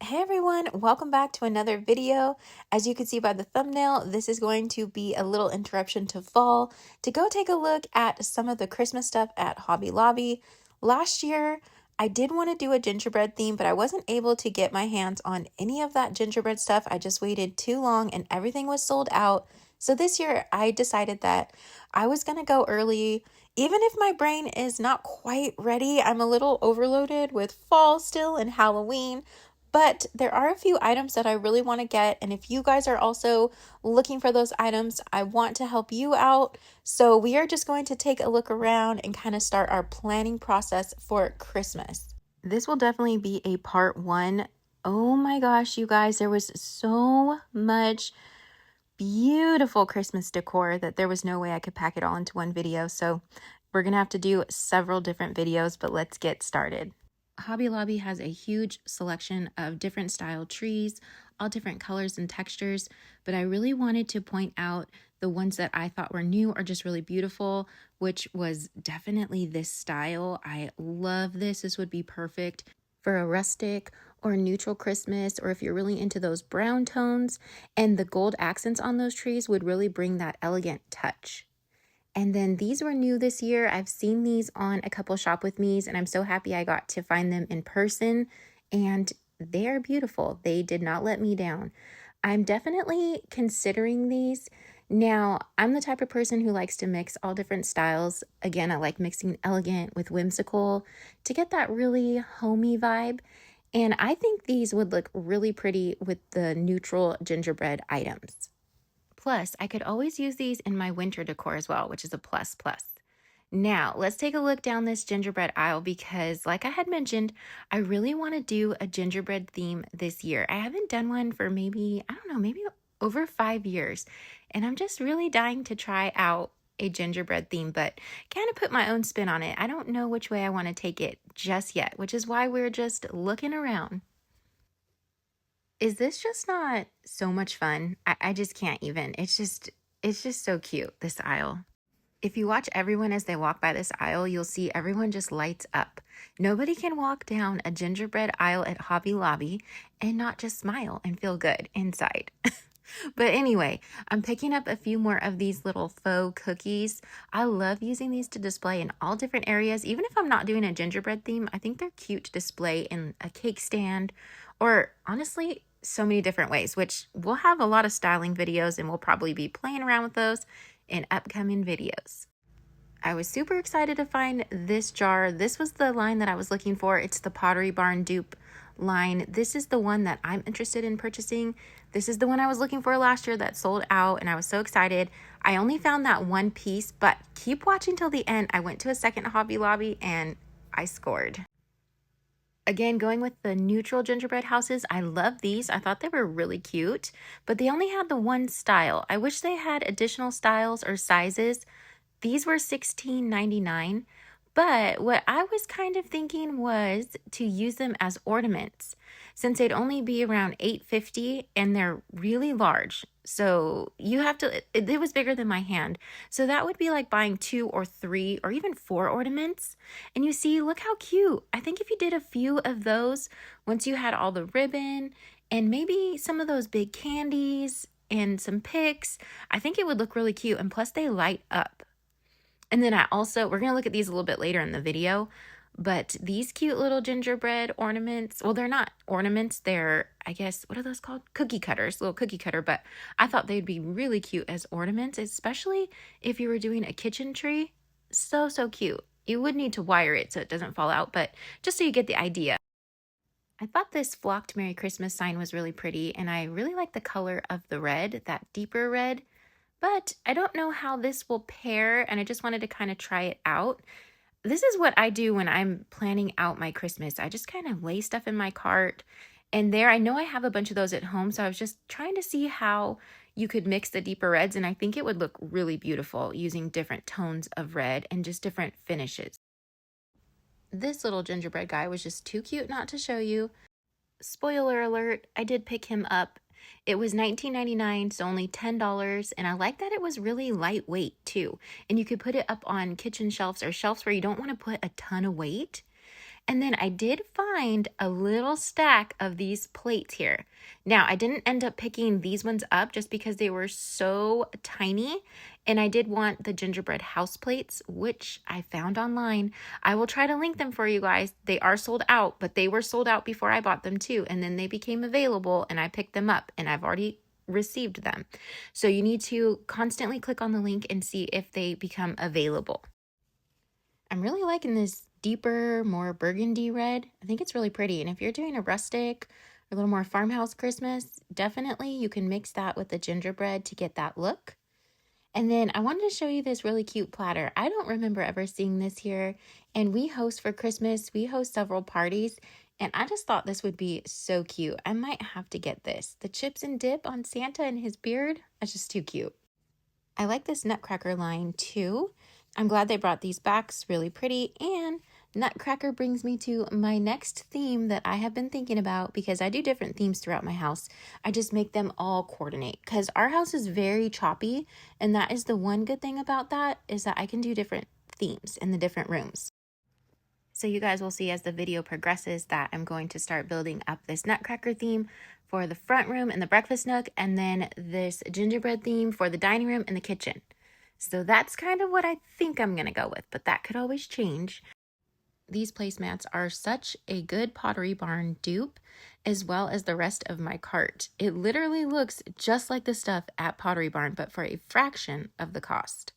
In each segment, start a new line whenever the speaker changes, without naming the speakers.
Hey everyone, welcome back to another video. As you can see by the thumbnail, this is going to be a little interruption to fall to go take a look at some of the Christmas stuff at Hobby Lobby. Last year, I did want to do a gingerbread theme, but I wasn't able to get my hands on any of that gingerbread stuff. I just waited too long and everything was sold out. So this year, I decided that I was going to go early. Even if my brain is not quite ready, I'm a little overloaded with fall still and Halloween. But there are a few items that I really want to get, and if you guys are also looking for those items, I want to help you out. So we are just going to take a look around and kind of start our planning process for Christmas. This will definitely be a part one. Oh my gosh, you guys, there was so much beautiful Christmas decor that there was no way I could pack it all into one video. So we're going to have to do several different videos, but let's get started. Hobby Lobby has a huge selection of different style trees, all different colors and textures, but I really wanted to point out the ones that I thought were new or just really beautiful, which was definitely this style. I love this. This would be perfect for a rustic or neutral Christmas, or if you're really into those brown tones, and the gold accents on those trees would really bring that elegant touch. And then these were new this year. I've seen these on a couple Shop With Me's, and I'm so happy I got to find them in person, and they are beautiful. They did not let me down. I'm definitely considering these. Now, I'm the type of person who likes to mix all different styles. Again, I like mixing elegant with whimsical to get that really homey vibe. And I think these would look really pretty with the neutral gingerbread items. Plus, I could always use these in my winter decor as well, which is a plus. Now, let's take a look down this gingerbread aisle because, like I had mentioned, I really want to do a gingerbread theme this year. I haven't done one for maybe over 5 years, and I'm just really dying to try out a gingerbread theme, but kind of put my own spin on it. I don't know which way I want to take it just yet, which is why we're just looking around. Is this just not so much fun? I just can't even. It's just so cute, this aisle. If you watch everyone as they walk by this aisle, you'll see everyone just lights up. Nobody can walk down a gingerbread aisle at Hobby Lobby and not just smile and feel good inside. But anyway, I'm picking up a few more of these little faux cookies. I love using these to display in all different areas. Even if I'm not doing a gingerbread theme, I think they're cute to display in a cake stand or honestly, so many different ways, which we'll have a lot of styling videos and we'll probably be playing around with those in upcoming videos. I was super excited to find this jar. This was the line that I was looking for. It's the Pottery Barn dupe line. This is the one that I'm interested in purchasing. This is the one I was looking for last year that sold out, and I was so excited. I only found that one piece, but keep watching till the end. I went to a second Hobby Lobby and I scored. Again, going with the neutral gingerbread houses, I love these. I thought they were really cute, but they only had the one style. I wish they had additional styles or sizes. These were $16.99, but what I was kind of thinking was to use them as ornaments since they'd only be around $8.50 and they're really large. So you have to, it was bigger than my hand. So that would be like buying 2 or 3 or even 4 ornaments. And you see, look how cute. I think if you did a few of those, once you had all the ribbon and maybe some of those big candies and some picks, I think it would look really cute. And plus they light up. And then we're going to look at these a little bit later in the video, but these cute little gingerbread ornaments, well, they're not ornaments. They're, I guess, what are those called? Cookie cutters, little cookie cutter, but I thought they'd be really cute as ornaments, especially if you were doing a kitchen tree. So cute. You would need to wire it so it doesn't fall out, but just so you get the idea. I thought this flocked Merry Christmas sign was really pretty, and I really like the color of the red, that deeper red. But I don't know how this will pair, and I just wanted to kind of try it out. This is what I do when I'm planning out my Christmas. I just kind of lay stuff in my cart, and I know I have a bunch of those at home, so I was just trying to see how you could mix the deeper reds, and I think it would look really beautiful using different tones of red and just different finishes. This little gingerbread guy was just too cute not to show you. Spoiler alert, I did pick him up. It was $19.99, so only $10, and I like that it was really lightweight too. And you could put it up on kitchen shelves or shelves where you don't want to put a ton of weight. And then I did find a little stack of these plates here. Now, I didn't end up picking these ones up just because they were so tiny. And I did want the gingerbread house plates, which I found online. I will try to link them for you guys. They are sold out, but they were sold out before I bought them too. And then they became available and I picked them up and I've already received them. So you need to constantly click on the link and see if they become available. I'm really liking this deeper, more burgundy red. I think it's really pretty. And if you're doing a rustic or a little more farmhouse Christmas, definitely you can mix that with the gingerbread to get that look. And then I wanted to show you this really cute platter. I don't remember ever seeing this here. And we host for Christmas. We host several parties. And I just thought this would be so cute. I might have to get this. The chips and dip on Santa and his beard. That's just too cute. I like this Nutcracker line too. I'm glad they brought these back. It's really pretty. And Nutcracker brings me to my next theme that I have been thinking about because I do different themes throughout my house. I just make them all coordinate because our house is very choppy. And that is the one good thing about that is that I can do different themes in the different rooms. So you guys will see as the video progresses that I'm going to start building up this Nutcracker theme for the front room and the breakfast nook, and then this gingerbread theme for the dining room and the kitchen. So that's kind of what I think I'm going to go with, but that could always change. These placemats are such a good Pottery Barn dupe, as well as the rest of my cart. It literally looks just like the stuff at Pottery Barn, but for a fraction of the cost.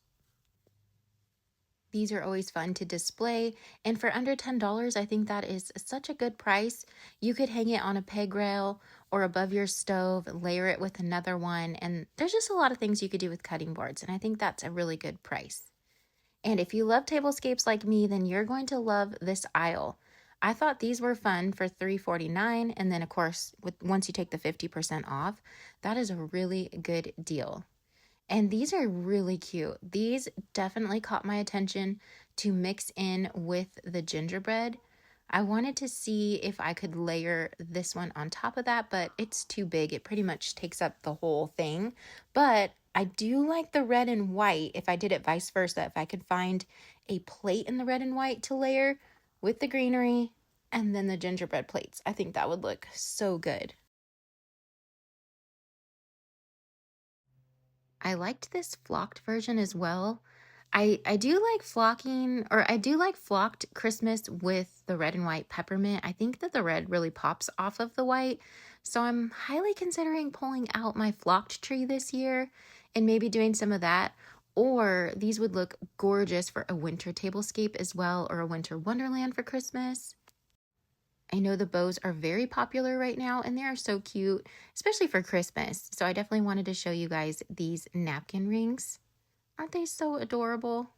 These are always fun to display, and for under $10, I think that is such a good price. You could hang it on a peg rail or above your stove, layer it with another one, and there's just a lot of things you could do with cutting boards, and I think that's a really good price. And if you love tablescapes like me, then you're going to love this aisle. I thought these were fun for $3.49, and then of course, once you take the 50% off, that is a really good deal. And these are really cute. These definitely caught my attention to mix in with the gingerbread. I wanted to see if I could layer this one on top of that, but it's too big. It pretty much takes up the whole thing. But I do like the red and white. If I did it vice versa, if I could find a plate in the red and white to layer with the greenery and then the gingerbread plates, I think that would look so good. I liked this flocked version as well. I do like flocking, or I do like flocked Christmas with the red and white peppermint. I think that the red really pops off of the white. So I'm highly considering pulling out my flocked tree this year and maybe doing some of that. Or these would look gorgeous for a winter tablescape as well, or a winter wonderland for Christmas. I know the bows are very popular right now and they are so cute, especially for Christmas. So I definitely wanted to show you guys these napkin rings. Aren't they so adorable?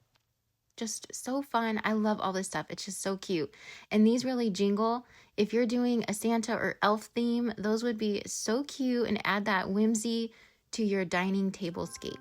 Just so fun. I love all this stuff. It's just so cute. And these really jingle. If you're doing a Santa or elf theme, those would be so cute and add that whimsy to your dining tablescape.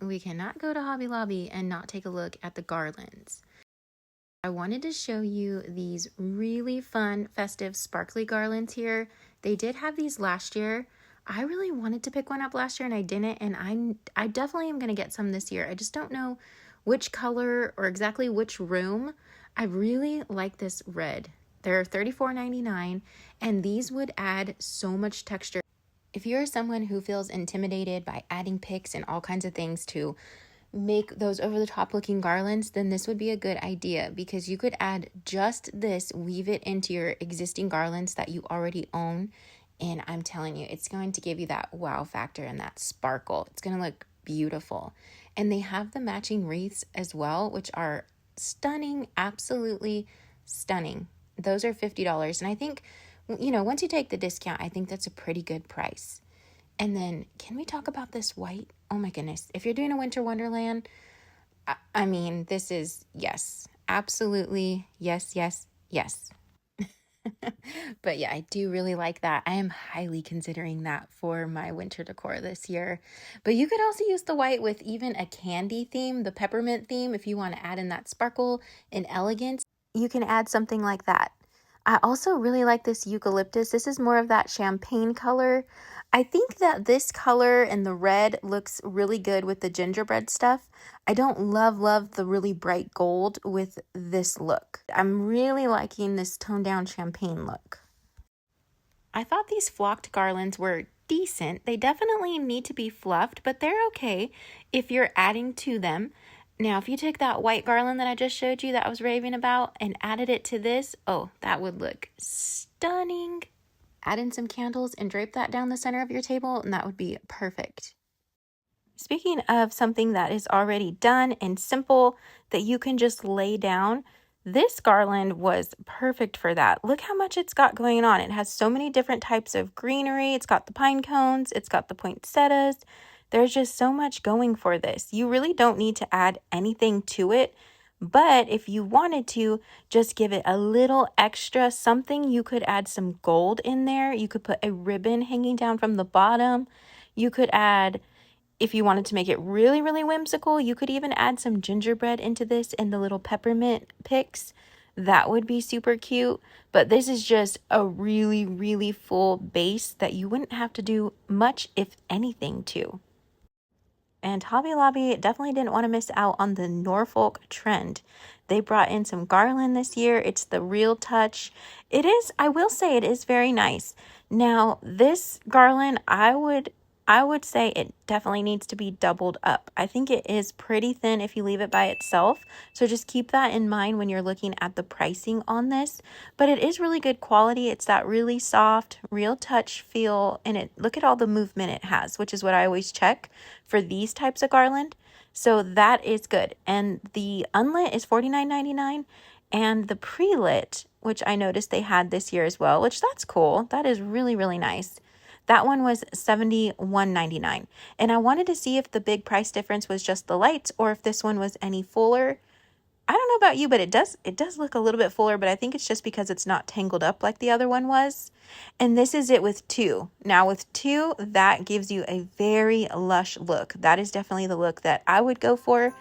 We cannot go to Hobby Lobby and not take a look at the garlands. I wanted to show you these really fun festive sparkly garlands here. They did have these last year. I really wanted to pick one up last year and I didn't, and I definitely am going to get some this year. I just don't know which color or exactly which room. I really like this red. They're $34.99 and these would add so much texture. If you're someone who feels intimidated by adding picks and all kinds of things to make those over-the-top looking garlands, then this would be a good idea because you could add just this, weave it into your existing garlands that you already own, and I'm telling you, it's going to give you that wow factor and that sparkle. It's going to look beautiful. And they have the matching wreaths as well, which are stunning, absolutely stunning. Those are $50, and I think, you know, once you take the discount, I think that's a pretty good price. And then, can we talk about this white? Oh my goodness. If you're doing a winter wonderland, I mean, this is, yes. Absolutely. Yes, yes, yes. But yeah, I do really like that. I am highly considering that for my winter decor this year. But you could also use the white with even a candy theme, the peppermint theme, if you want to add in that sparkle and elegance. You can add something like that. I also really like this eucalyptus. This is more of that champagne color. I think that this color and the red looks really good with the gingerbread stuff. I don't love the really bright gold with this look. I'm really liking this toned down champagne look. I thought these flocked garlands were decent. They definitely need to be fluffed, but they're okay if you're adding to them. Now, if you took that white garland that I just showed you that I was raving about and added it to this, oh, that would look stunning. Add in some candles and drape that down the center of your table, and that would be perfect. Speaking of something that is already done and simple that you can just lay down, this garland was perfect for that. Look how much it's got going on. It has so many different types of greenery. It's got the pine cones. It's got the poinsettias. There's just so much going for this. You really don't need to add anything to it. But if you wanted to just give it a little extra something, you could add some gold in there. You could put a ribbon hanging down from the bottom. You could add, if you wanted to make it really, really whimsical, you could even add some gingerbread into this and the little peppermint picks. That would be super cute. But this is just a really, really full base that you wouldn't have to do much, if anything, to. And Hobby Lobby definitely didn't want to miss out on the Norfolk trend. They brought in some garland this year. It's the real touch. It is, I will say, it is very nice. Now, this garland, I would say it definitely needs to be doubled up. I think it is pretty thin if you leave it by itself. So just keep that in mind when you're looking at the pricing on this. But it is really good quality. It's that really soft, real touch feel. And look at all the movement it has, which is what I always check for these types of garland. So that is good. And the unlit is $49.99. And the pre-lit, which I noticed they had this year as well, which that's cool. That is really, really nice. That one was $71.99. And I wanted to see if the big price difference was just the lights or if this one was any fuller. I don't know about you, but it does look a little bit fuller, but I think it's just because it's not tangled up like the other one was. And this is it with two. Now with two, that gives you a very lush look. That is definitely the look that I would go for.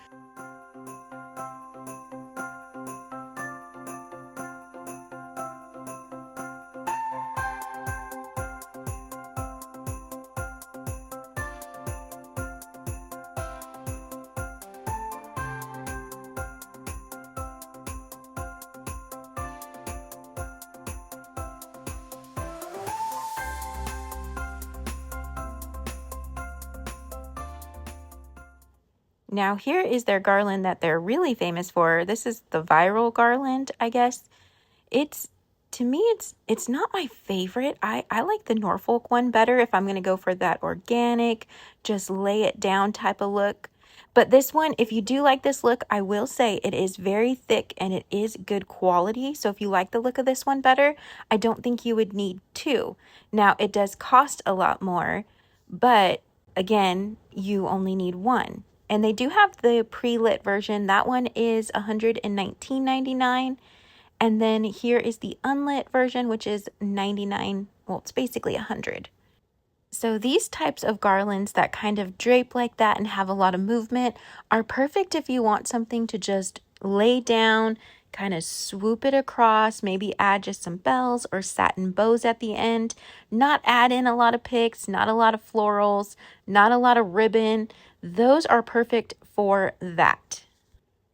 Now here is their garland that they're really famous for. This is the viral garland, I guess. To me, it's not my favorite. I like the Norfolk one better if I'm going to go for that organic, just lay it down type of look. But this one, if you do like this look, I will say it is very thick and it is good quality. So if you like the look of this one better, I don't think you would need two. Now, it does cost a lot more, but again, you only need one. And they do have the pre-lit version. That one is $119.99. And then here is the unlit version, which is $99. Well, it's basically $100. So these types of garlands that kind of drape like that and have a lot of movement are perfect if you want something to just lay down, kind of swoop it across, maybe add just some bells or satin bows at the end, not add in a lot of picks, not a lot of florals, not a lot of ribbon. Those are perfect for that.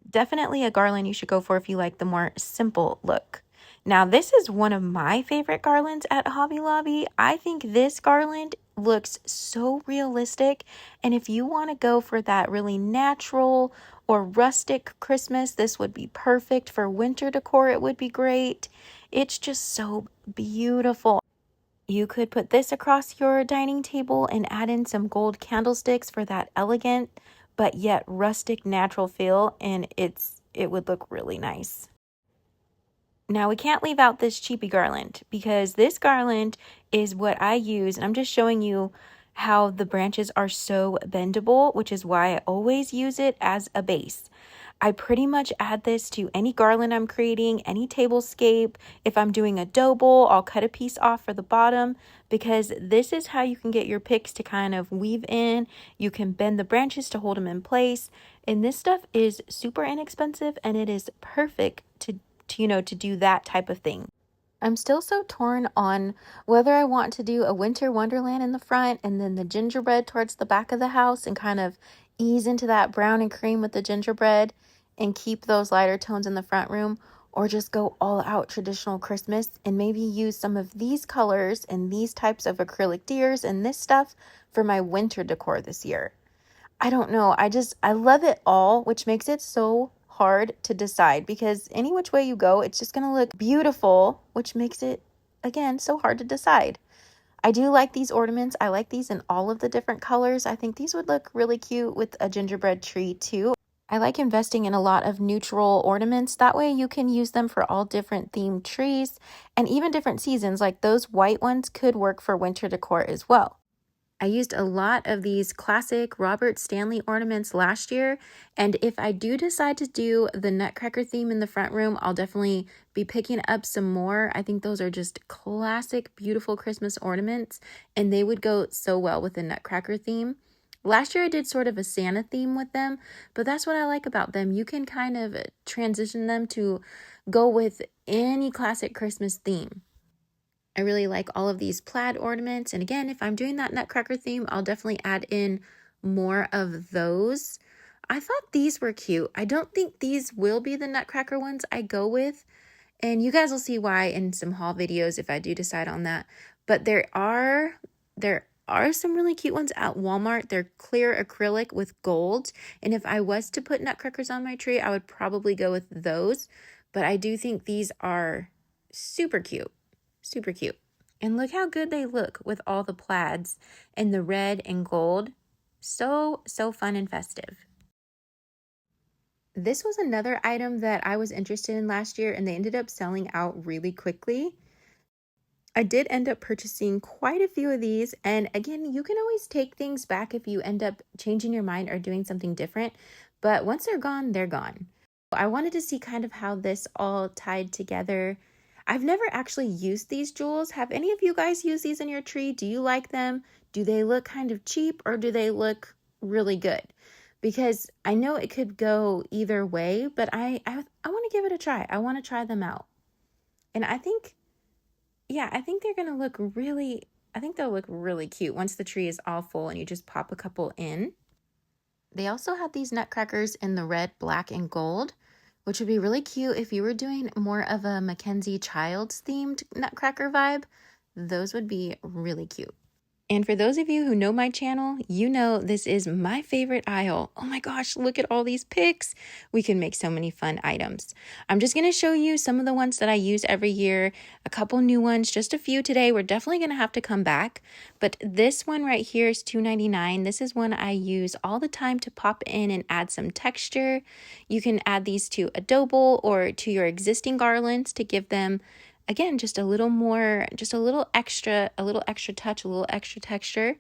Definitely a garland you should go for if you like the more simple look. Now, this is one of my favorite garlands at Hobby Lobby. I think this garland looks so realistic. And if you want to go for that really natural or rustic Christmas, this would be perfect. For winter decor, it would be great. It's just so beautiful. You could put this across your dining table and add in some gold candlesticks for that elegant but yet rustic natural feel, and it would look really nice. Now we can't leave out this cheapy garland because this garland is what I use, and I'm just showing you how the branches are so bendable, which is why I always use it as a base. I pretty much add this to any garland I'm creating, any tablescape. If I'm doing a dough bowl, I'll cut a piece off for the bottom, because this is how you can get your picks to kind of weave in. You can bend the branches to hold them in place. And this stuff is super inexpensive, and it is perfect to do that type of thing. I'm still so torn on whether I want to do a winter wonderland in the front and then the gingerbread towards the back of the house and kind of ease into that brown and cream with the gingerbread and keep those lighter tones in the front room, or just go all out traditional Christmas and maybe use some of these colors and these types of acrylic deers and this stuff for my winter decor this year. I don't know. I love it all, which makes it so hard to decide, because any which way you go, it's just going to look beautiful, which makes it, again, so hard to decide. I do like these ornaments. I like these in all of the different colors. I think these would look really cute with a gingerbread tree too. I like investing in a lot of neutral ornaments. That way you can use them for all different themed trees and even different seasons. Like those white ones could work for winter decor as well. I used a lot of these classic Robert Stanley ornaments last year, and if I do decide to do the Nutcracker theme in the front room, I'll definitely be picking up some more. I think those are just classic, beautiful Christmas ornaments, and they would go so well with the Nutcracker theme. Last year I did sort of a Santa theme with them, but that's what I like about them. You can kind of transition them to go with any classic Christmas theme. I really like all of these plaid ornaments. And again, if I'm doing that Nutcracker theme, I'll definitely add in more of those. I thought these were cute. I don't think these will be the Nutcracker ones I go with. And you guys will see why in some haul videos if I do decide on that. But there are some really cute ones at Walmart. They're clear acrylic with gold. And if I was to put nutcrackers on my tree, I would probably go with those. But I do think these are super cute. Super cute. And look how good they look with all the plaids and the red and gold. So fun and festive. This was another item that I was interested in last year, and they ended up selling out really quickly. I did end up purchasing quite a few of these, and again, you can always take things back if you end up changing your mind or doing something different, but once they're gone, they're gone. I wanted to see kind of how this all tied together. I've never actually used these jewels. Have any of you guys used these in your tree? Do you like them? Do they look kind of cheap, or do they look really good? Because I know it could go either way, but I want to give it a try. I want to try them out. And I think they're going to look they'll look really cute once the tree is all full and you just pop a couple in. They also had these nutcrackers in the red, black, and gold, which would be really cute if you were doing more of a Mackenzie Childs themed nutcracker vibe. Those would be really cute. And for those of you who know my channel, you know this is my favorite aisle. Oh my gosh, look at all these picks. We can make so many fun items. I'm just going to show you some of the ones that I use every year, a couple new ones, just a few today. We're definitely going to have to come back. But this one right here is $2.99. This is one I use all the time to pop in and add some texture. You can add these to a dough bowl or to your existing garlands to give them, again, just a little extra touch, a little extra texture.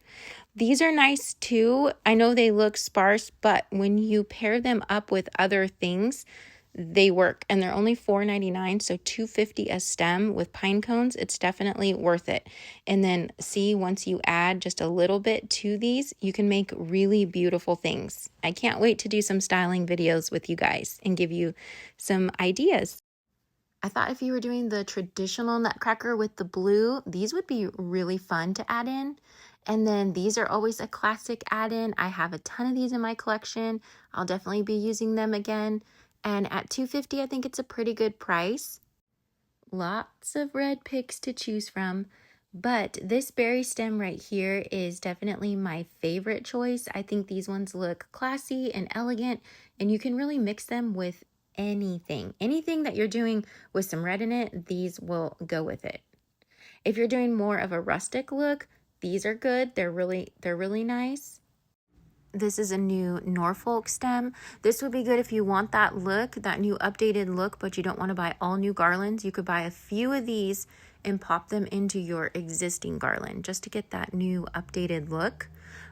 These are nice too. I know they look sparse, but when you pair them up with other things, they work. And they're only $4.99, so $2.50 a stem with pine cones. It's definitely worth it. And then see, once you add just a little bit to these, you can make really beautiful things. I can't wait to do some styling videos with you guys and give you some ideas. I thought if you were doing the traditional nutcracker with the blue, these would be really fun to add in. And then these are always a classic add-in. I have a ton of these in my collection. I'll definitely be using them again. And at $2.50, I think it's a pretty good price. Lots of red picks to choose from. But this berry stem right here is definitely my favorite choice. I think these ones look classy and elegant, and you can really mix them with anything that you're doing with some red in it. These will go with it. If you're doing more of a rustic look, these are good. They're really nice. This is a new Norfolk stem. This would be good if you want that look, that new updated look, but you don't want to buy all new garlands. You could buy a few of these and pop them into your existing garland just to get that new updated look.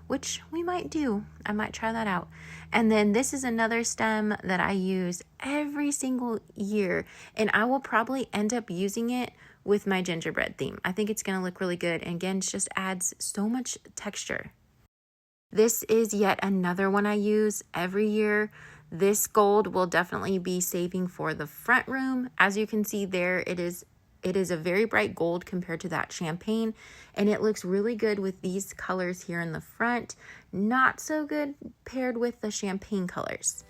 which we might do. I might try that out. And then this is another stem that I use every single year, and I will probably end up using it with my gingerbread theme. I think it's going to look really good, and again, it just adds so much texture. This is yet another one I use every year. This gold will definitely be saving for the front room. As you can see there, it is a very bright gold compared to that champagne, and it looks really good with these colors here in the front. Not so good paired with the champagne colors.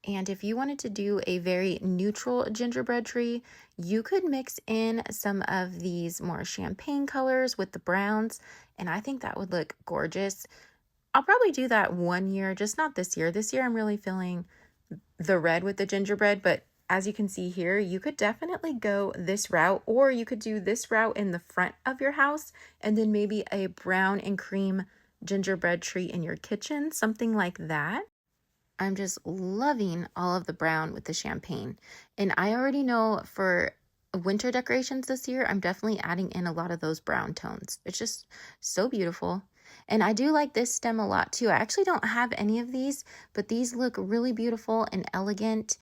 And if you wanted to do a very neutral gingerbread tree, you could mix in some of these more champagne colors with the browns, and I think that would look gorgeous. I'll probably do that one year, just not this year. This year I'm really feeling the red with the gingerbread, but as you can see here, you could definitely go this route, or you could do this route in the front of your house, and then maybe a brown and cream gingerbread tree in your kitchen, something like that. I'm just loving all of the brown with the champagne. And I already know for winter decorations this year, I'm definitely adding in a lot of those brown tones. It's just so beautiful. And I do like this stem a lot too. I actually don't have any of these, but these look really beautiful and elegant.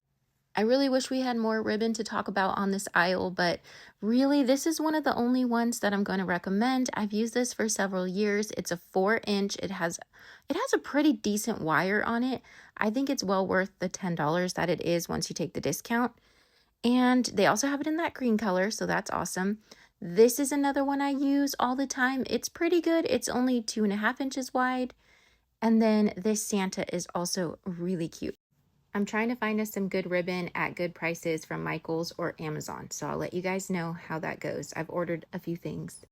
I really wish we had more ribbon to talk about on this aisle, but really this is one of the only ones that I'm going to recommend. I've used this for several years. It's a 4-inch. It has a pretty decent wire on it. I think it's well worth the $10 that it is once you take the discount. And they also have it in that green color, so that's awesome. This is another one I use all the time. It's pretty good. It's only 2.5 inches wide. And then this Santa is also really cute. I'm trying to find us some good ribbon at good prices from Michael's or Amazon, so I'll let you guys know how that goes. I've ordered a few things.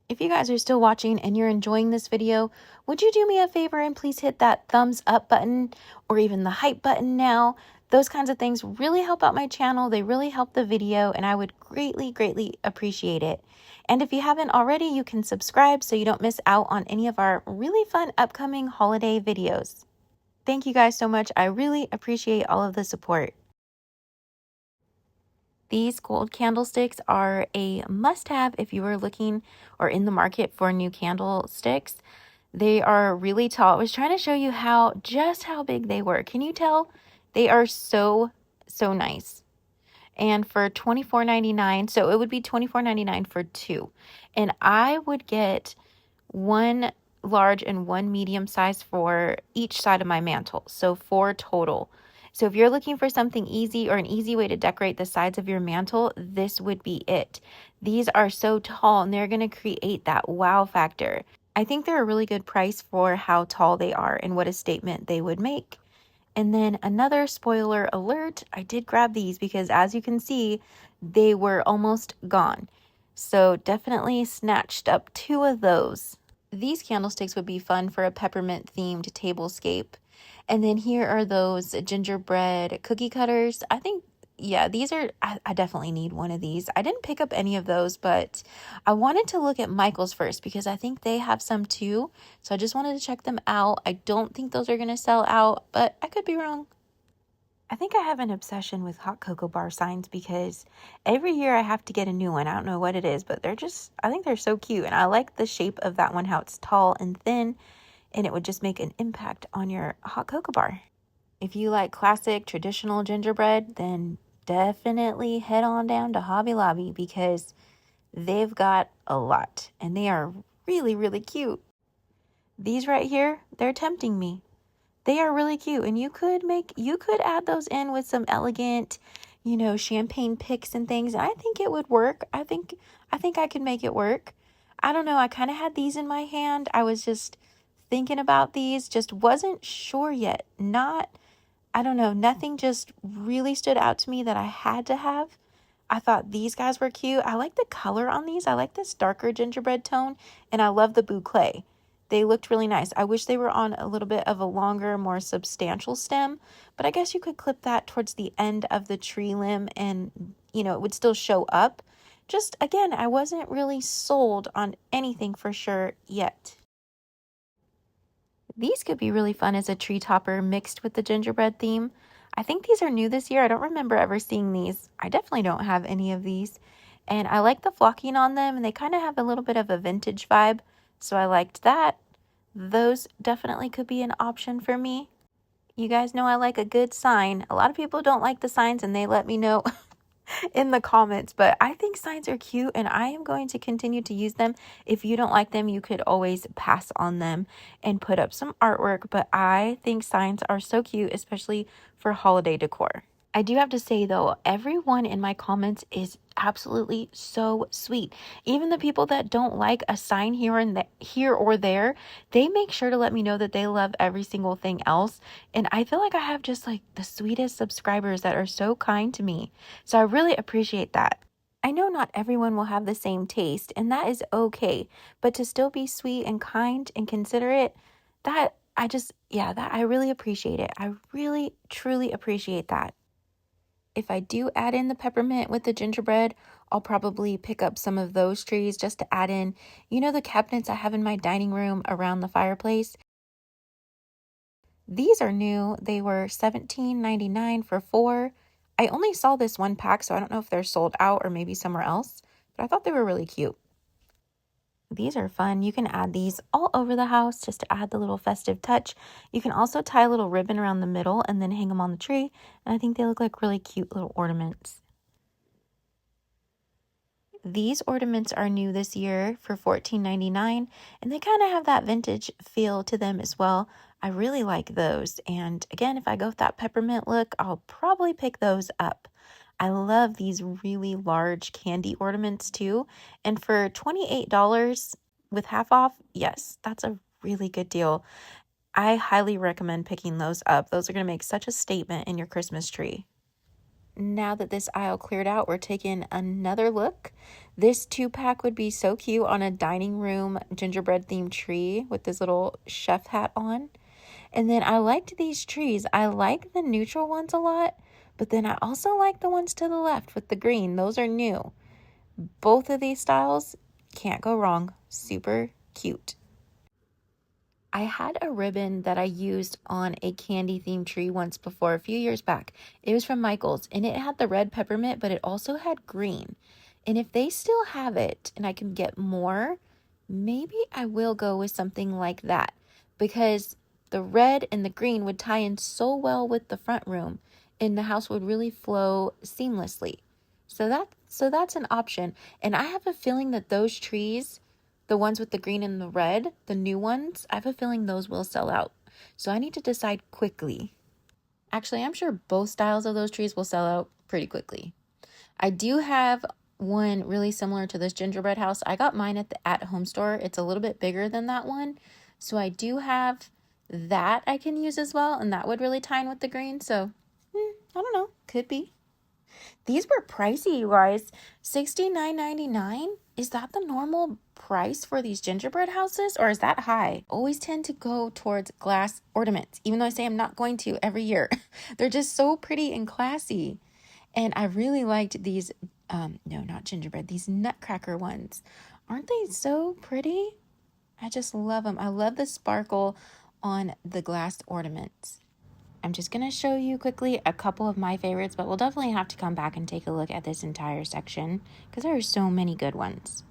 If you guys are still watching and you're enjoying this video, would you do me a favor and please hit that thumbs up button or even the hype button now? Those kinds of things really help out my channel. They really help the video, and I would greatly, greatly appreciate it. And if you haven't already, you can subscribe so you don't miss out on any of our really fun upcoming holiday videos. Thank you guys so much. I really appreciate all of the support. These gold candlesticks are a must-have if you are looking or in the market for new candlesticks. They are really tall. I was trying to show you just how big they were. Can you tell? They are so nice. And for $24.99, so it would be $24.99 for two. And I would get one large and one medium size for each side of my mantle, so 4 total. So if you're looking for something easy or an easy way to decorate the sides of your mantle, this would be it. These are so tall and they're going to create that wow factor. I think they're a really good price for how tall they are and what a statement they would make. And then another spoiler alert, I did grab these because as you can see, they were almost gone. So definitely snatched up 2 of those. These candlesticks would be fun for a peppermint themed tablescape. And then here are those gingerbread cookie cutters. I think, yeah, these are, I definitely need one of these. I didn't pick up any of those, but I wanted to look at Michael's first because I think they have some too. So I just wanted to check them out. I don't think those are going to sell out, but I could be wrong. I think I have an obsession with hot cocoa bar signs because every year I have to get a new one. I don't know what it is, but I think they're so cute. And I like the shape of that one, how it's tall and thin, and it would just make an impact on your hot cocoa bar. If you like classic traditional gingerbread, then definitely head on down to Hobby Lobby because they've got a lot and they are really, really cute. These right here, they're tempting me. They are really cute, and you could add those in with some elegant, champagne picks and things. And I think it would work. I think I could make it work. I don't know. I kind of had these in my hand. I was just thinking about these, just wasn't sure yet. I don't know, nothing just really stood out to me that I had to have. I thought these guys were cute. I like the color on these. I like this darker gingerbread tone, and I love the boucle. They looked really nice. I wish they were on a little bit of a longer, more substantial stem, but I guess you could clip that towards the end of the tree limb and, it would still show up. Just, again, I wasn't really sold on anything for sure yet. These could be really fun as a tree topper mixed with the gingerbread theme. I think these are new this year. I don't remember ever seeing these. I definitely don't have any of these. And I like the flocking on them, and they kind of have a little bit of a vintage vibe. So I liked that. Those definitely could be an option for me. You guys know I like a good sign. A lot of people don't like the signs, and they let me know in the comments, but I think signs are cute, and I am going to continue to use them. If you don't like them, you could always pass on them and put up some artwork, but I think signs are so cute, especially for holiday decor. I do have to say though, everyone in my comments is absolutely so sweet. Even the people that don't like a sign here or there, they make sure to let me know that they love every single thing else. And I feel like I have just like the sweetest subscribers that are so kind to me. So I really appreciate that. I know not everyone will have the same taste, and that is okay, but to still be sweet and kind and considerate, that I really appreciate it. I really, truly appreciate that. If I do add in the peppermint with the gingerbread, I'll probably pick up some of those trees just to add in, the cabinets I have in my dining room around the fireplace. These are new. They were $17.99 for 4. I only saw this one pack, so I don't know if they're sold out or maybe somewhere else, but I thought they were really cute. These are fun. You can add these all over the house just to add the little festive touch. You can also tie a little ribbon around the middle and then hang them on the tree. And I think they look like really cute little ornaments. These ornaments are new this year for $14.99, and they kind of have that vintage feel to them as well. I really like those. And again, if I go with that peppermint look, I'll probably pick those up. I love these really large candy ornaments too. And for $28 with half off, yes, that's a really good deal. I highly recommend picking those up. Those are going to make such a statement in your Christmas tree. Now that this aisle cleared out, we're taking another look. This 2-pack would be so cute on a dining room gingerbread themed tree with this little chef hat on. And then I liked these trees. I like the neutral ones a lot, but then I also like the ones to the left with the green. Those are new. Both of these styles, can't go wrong. Super cute. I had a ribbon that I used on a candy themed tree once before, a few years back. It was from Michael's, and it had the red peppermint, but it also had green. And if they still have it and I can get more, maybe I will go with something like that, because the red and the green would tie in so well with the front room, and the house would really flow seamlessly. So that's an option. And I have a feeling that those trees, the ones with the green and the red, the new ones, I have a feeling those will sell out. So I need to decide quickly. Actually, I'm sure both styles of those trees will sell out pretty quickly. I do have one really similar to this gingerbread house. I got mine at the at-home store. It's a little bit bigger than that one. So I do have that I can use as well, and that would really tie in with the green. So, I don't know. Could be. These were pricey, you guys. $69.99? Is that the normal price for these gingerbread houses, or is that high? Always tend to go towards glass ornaments, even though I say I'm not going to every year. They're just so pretty and classy. And I really liked these, no, not gingerbread, these Nutcracker ones. Aren't they so pretty? I just love them. I love the sparkle on the glass ornaments. I'm just going to show you quickly a couple of my favorites, but we'll definitely have to come back and take a look at this entire section because there are so many good ones.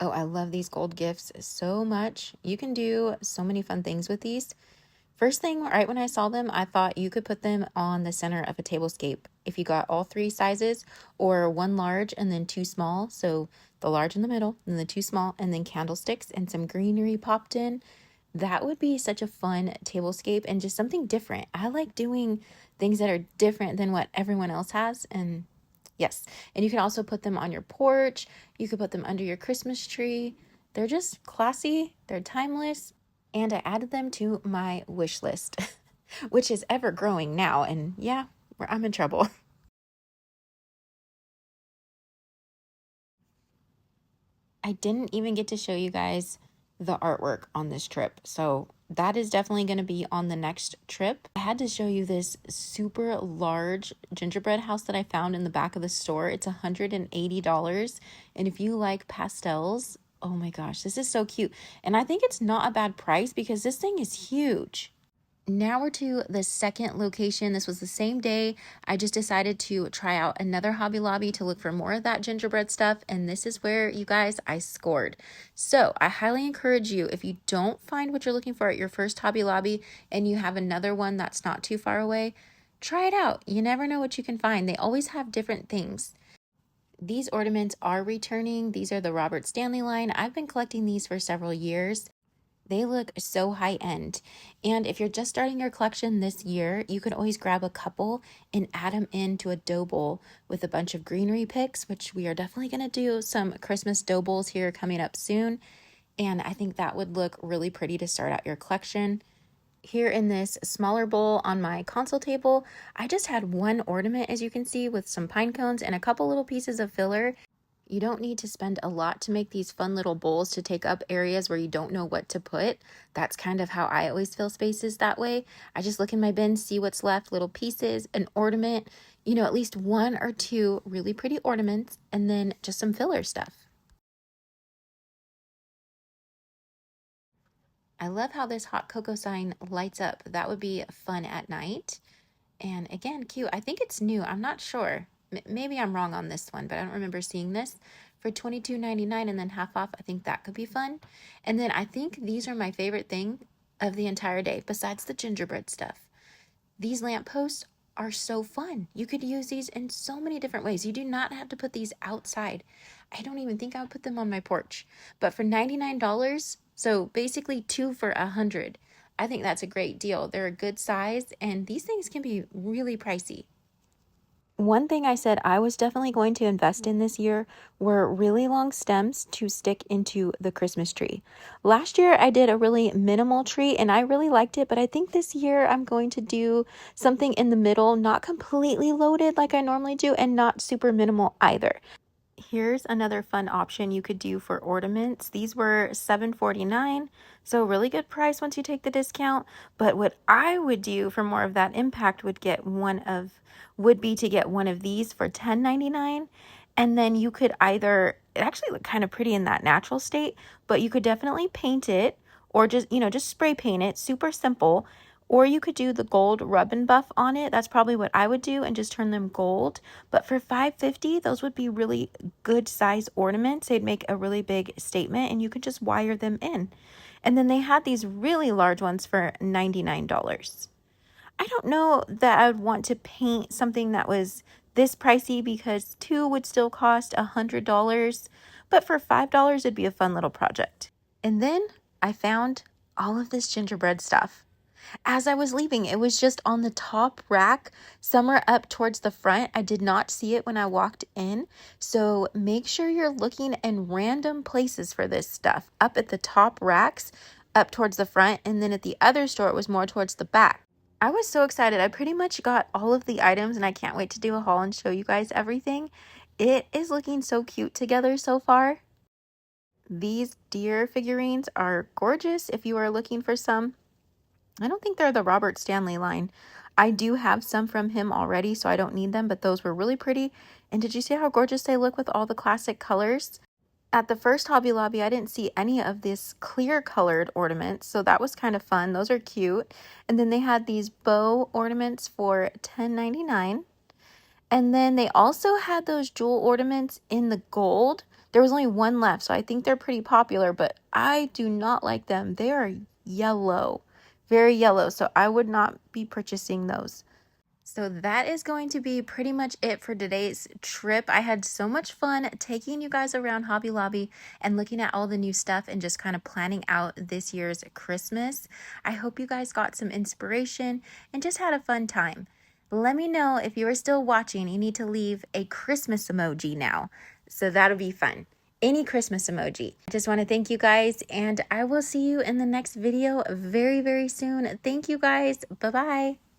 Oh, I love these gold gifts so much. You can do so many fun things with these. First thing, right when I saw them, I thought you could put them on the center of a tablescape. If you got all three sizes, or one large and then two small, so the large in the middle and the two small, and then candlesticks and some greenery popped in, that would be such a fun tablescape and just something different. I like doing things that are different than what everyone else has, and yes. And you can also put them on your porch. You could put them under your Christmas tree. They're just classy, they're timeless, and I added them to my wish list, which is ever growing now. And yeah, I'm in trouble. I didn't even get to show you guys the artwork on this trip. So that is definitely going to be on the next trip. I had to show you this super large gingerbread house that I found in the back of the store. It's $180. And if you like pastels, oh my gosh, this is so cute. And I think it's not a bad price because this thing is huge. Now we're to the second location. This was the same day. I just decided to try out another Hobby Lobby to look for more of that gingerbread stuff. And this is where, you guys, I scored. So I highly encourage you, if you don't find what you're looking for at your first Hobby Lobby and you have another one that's not too far away, try it out. You never know what you can find. They always have different things. These ornaments are returning. These are the Robert Stanley line. I've been collecting these for several years. They look so high end. And if you're just starting your collection this year, you can always grab a couple and add them into a dough bowl with a bunch of greenery picks, which we are definitely going to do some Christmas dough bowls here coming up soon. And I think that would look really pretty to start out your collection. Here in this smaller bowl on my console table, I just had one ornament, as you can see, with some pine cones and a couple little pieces of filler. You don't need to spend a lot to make these fun little bowls to take up areas where you don't know what to put. That's kind of how I always fill spaces that way. I just look in my bin, see what's left, little pieces, an ornament, at least one or two really pretty ornaments, and then just some filler stuff. I love how this hot cocoa sign lights up. That would be fun at night. And again, cute. I think it's new. I'm not sure. Maybe I'm wrong on this one, but I don't remember seeing this for $22.99 and then half off. I think that could be fun. And then I think these are my favorite thing of the entire day, besides the gingerbread stuff. These lampposts are so fun. You could use these in so many different ways. You do not have to put these outside. I don't even think I would put them on my porch. But for $99, so basically two for $100, I think that's a great deal. They're a good size, and these things can be really pricey. One thing I said I was definitely going to invest in this year were really long stems to stick into the Christmas tree. Last year I did a really minimal tree and I really liked it, but I think this year I'm going to do something in the middle, not completely loaded like I normally do and not super minimal either. Here's another fun option you could do for ornaments. These were $7.49, so really good price once you take the discount. But what I would do for more of that impact would be to get one of these for $10.99. And then you could either, it actually looked kind of pretty in that natural state, but you could definitely paint it or just spray paint it, super simple. Or you could do the gold rub and buff on it. That's probably what I would do and just turn them gold. But for $5.50, those would be really good size ornaments. They'd make a really big statement and you could just wire them in. And then they had these really large ones for $99. I don't know that I would want to paint something that was this pricey because two would still cost $100. But for $5, it'd be a fun little project. And then I found all of this gingerbread stuff. As I was leaving, it was just on the top rack, somewhere up towards the front. I did not see it when I walked in. So make sure you're looking in random places for this stuff. Up at the top racks, up towards the front, and then at the other store, it was more towards the back. I was so excited. I pretty much got all of the items and I can't wait to do a haul and show you guys everything. It is looking so cute together so far. These deer figurines are gorgeous if you are looking for some. I don't think they're the Robert Stanley line. I do have some from him already, so I don't need them, but those were really pretty. And did you see how gorgeous they look with all the classic colors? At the first Hobby Lobby, I didn't see any of this clear colored ornaments, so that was kind of fun. Those are cute. And then they had these bow ornaments for $10.99. And then they also had those jewel ornaments in the gold. There was only one left, so I think they're pretty popular, but I do not like them. They are yellow, very yellow, so I would not be purchasing those. So that is going to be pretty much it for today's trip. I had so much fun taking you guys around Hobby Lobby and looking at all the new stuff and just kind of planning out this year's Christmas. I hope you guys got some inspiration and just had a fun time. Let me know if you are still watching. You need to leave a Christmas emoji now, so that'll be fun. Any Christmas emoji. I just want to thank you guys, and I will see you in the next video very, very soon. Thank you guys. Bye-bye.